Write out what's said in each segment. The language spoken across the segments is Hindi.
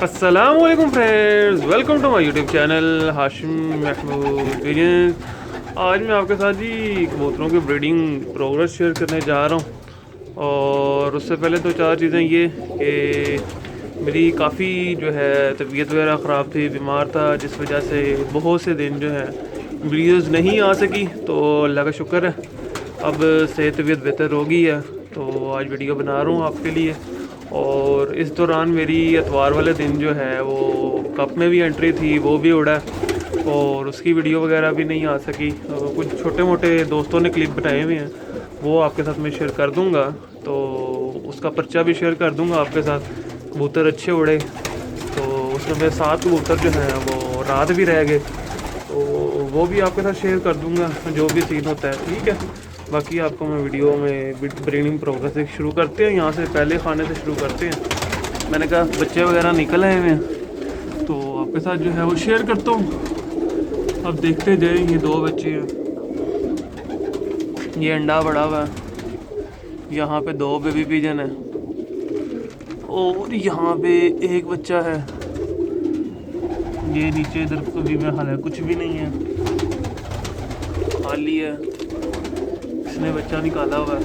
अस्सलाम वालेकुम friends, welcome to my YouTube channel Hashim Mahmood experience. आज मैं आपके साथ जी कबूतरों की ब्रीडिंग प्रोग्रेस शेयर करने जा रहा हूँ। और उससे पहले दो चार चीज़ें ये कि मेरी काफ़ी जो है तबीयत वगैरह ख़राब थी, बीमार था, जिस वजह से बहुत से दिन जो है वीडियोज़ नहीं आ सकी। तो अल्लाह का शुक्र है, अब सेहत तबीयत बेहतर हो गई है, तो आज वीडियो बना रहा हूँ आपके लिए। और इस दौरान मेरी एतवार वाले दिन जो है वो कप में भी एंट्री थी, वो भी उड़ा और उसकी वीडियो वगैरह भी नहीं आ सकी। कुछ छोटे मोटे दोस्तों ने क्लिप बनाए हुए हैं, वो आपके साथ मैं शेयर कर दूंगा, तो उसका पर्चा भी शेयर कर दूंगा आपके साथ। कबूतर अच्छे उड़े, तो उसमें मेरे 7 कबूतर जो हैं वो रात भी रह गए, तो वो भी आपके साथ शेयर कर दूंगा जो भी सीन होता है, ठीक है। बाकी आपको मैं वीडियो में ब्रीडिंग प्रोग्रेस से शुरू करते हैं, यहाँ से पहले खाने से शुरू करते हैं। मैंने कहा बच्चे वगैरह निकल आए हैं तो आपके साथ जो है वो शेयर करता हूँ। अब देखते जाए, ये 2 बच्चे हैं, ये अंडा बड़ा हुआ है, यहाँ पे 2 बेबी पिजन है और यहाँ पे एक बच्चा है। ये नीचे इधर कभी में हाल है, कुछ भी नहीं है, खाली है, इसने बच्चा निकाला हुआ है।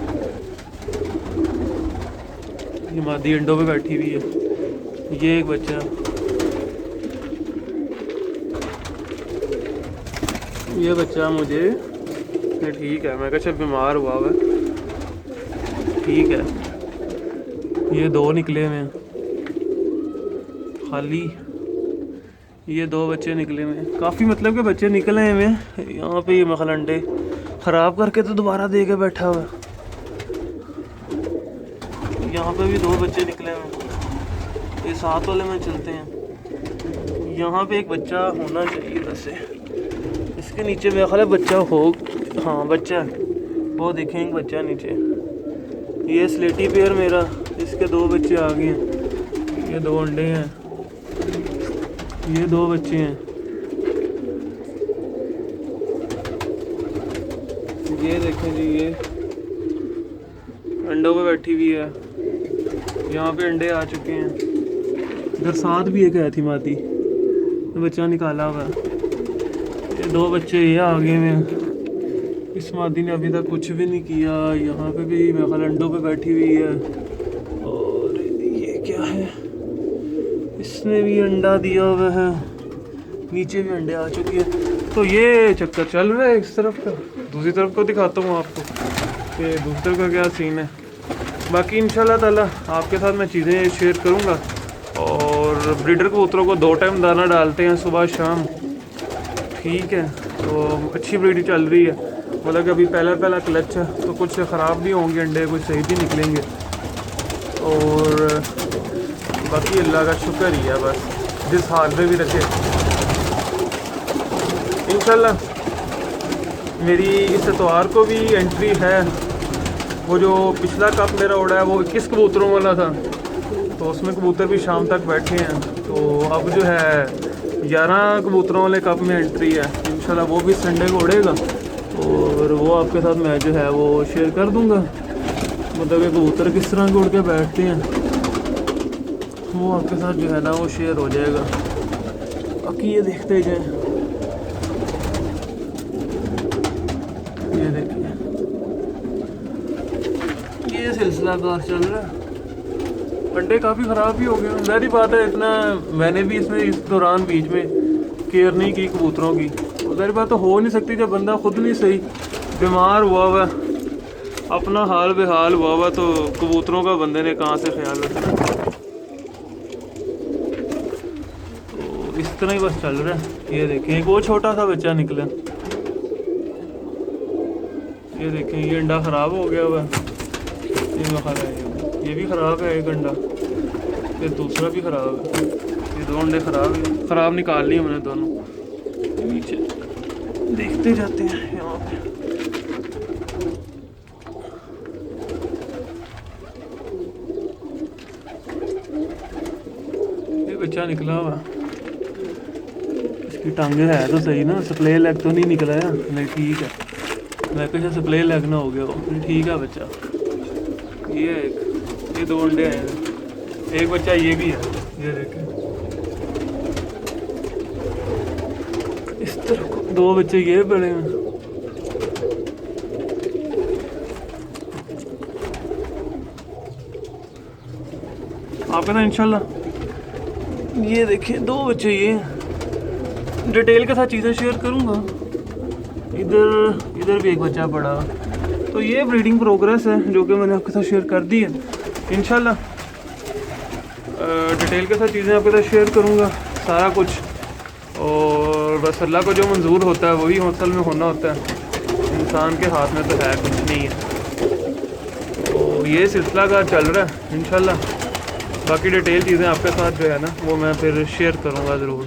ये मादी अंडों पे बैठी हुई है, ये एक बच्चा, ये बच्चा मुझे ठीक है, मैं कहा बीमार हुआ हुआ, ठीक है। ये 2 निकले हुए हैं खाली, ये 2 बच्चे निकले हुए हैं, काफ़ी मतलब के बच्चे निकले हुए हैं। यहाँ पे ये मखल अंडे ख़राब करके तो दोबारा दे के बैठा हुआ है। यहाँ पे भी 2 बच्चे निकले हैं, ये 7 वाले में चलते हैं। यहाँ पे एक बच्चा होना चाहिए वैसे, इसके नीचे मेरा ख्याल है बच्चा हो, हाँ बच्चा है, वो देखें एक बच्चा नीचे। ये स्लेटी पेयर मेरा, इसके 2 बच्चे आ गए हैं, ये 2 अंडे हैं, ये 2 बच्चे हैं। ये देखें जी, ये अंडों पे बैठी हुई है, यहाँ पे अंडे आ चुके हैं। इधर 7 भी एक है थी मादी, तो बच्चा निकाला हुआ है। ये 2 बच्चे ये आ गए हैं, इस मादी ने अभी तक कुछ भी नहीं किया। यहाँ पे भी मेरे ख्याल अंडों पे बैठी हुई है। और ये क्या है, इसने भी अंडा दिया हुआ है, नीचे भी अंडे आ चुके हैं। तो ये चक्कर चल रहा है इस तरफ का, दूसरी तरफ को दिखाता हूँ आपको कि दूसरी तरफ का क्या सीन है। बाकी इंशाल्लाह ताला आपके साथ मैं चीज़ें शेयर करूँगा। और ब्रीडर कबूतरों को 2 टाइम दाना डालते हैं, सुबह शाम, ठीक है। तो अच्छी ब्रीडिंग चल रही है, मतलब कि अभी पहला क्लच है, तो कुछ ख़राब भी होंगे अंडे, कुछ सही भी निकलेंगे। और बाकी अल्लाह का शुक्र ही है, बस जिस हाल में भी रखे इंशाल्लाह। मेरी इस एतवार को भी एंट्री है। वो जो पिछला कप मेरा उड़ा है वो 21 कबूतरों वाला था, तो उसमें कबूतर भी शाम तक बैठे हैं। तो अब जो है 11 कबूतरों वाले कप में एंट्री है, इंशाल्लाह वो भी संडे को उड़ेगा और वो आपके साथ मैं जो है वो शेयर कर दूंगा। मतलब कि कबूतर किस तरह के उड़ के बैठते हैं वो आपके साथ जो है ना वो शेयर हो जाएगा। बाकी ये देखते जाएँ, ये देखिए ये सिलसिला कार चल रहा है। अंडे काफ़ी ख़राब भी हो गए, मेरी बात है, इतना मैंने भी इसमें इस दौरान बीच में केयर नहीं की कबूतरों की। मेरी बात तो हो नहीं सकती जब बंदा खुद नहीं सही, बीमार हुआ हुआ, अपना हाल बेहाल हुआ हुआ, तो कबूतरों का बंदे ने कहाँ से ख्याल रखना। तो इस तरह ही बस चल रहा है। ये देखें एक वो छोटा सा बच्चा निकला, ये देखें ये अंडा ख़राब हो गया हुआ, ये भी ख़राब है एक अंडा, ये दूसरा भी ख़राब है, ये 2 अंडे ख़राब निकाल लिए मैंने दोनों। नीचे देखते जाते हैं, यहाँ पे ये बच्चा निकला हुआ, इसकी टांगे है तो सही ना, सप्ले लेग तो नहीं निकला है, नहीं ठीक है, मैं कैसे सप्ले लेग ना हो गया हो, ठीक है बच्चा। ये 2 अंडे हैं, एक बच्चा ये भी है, ये देखें। इस तरह 2 बच्चे ये पड़े हैं। आपके साथ इंशाल्लाह ये देखिए 2 बच्चे ये डिटेल के साथ चीज़ें शेयर करूँगा। इधर भी एक बच्चा पड़ा। तो ये ब्रीडिंग प्रोग्रेस है जो कि मैंने आपके साथ शेयर कर दी है। इंशाल्लाह डिटेल के साथ चीज़ें आपके साथ शेयर करूँगा सारा कुछ। और बस अल्लाह को जो मंजूर होता है वही असल में होना होता है, इंसान के हाथ में तो है कुछ नहीं है। तो ये सिलसिला का चल रहा है इंशाल्लाह। बाकी डिटेल चीज़ें आपके साथ जो है ना वो मैं फिर शेयर करूँगा ज़रूर।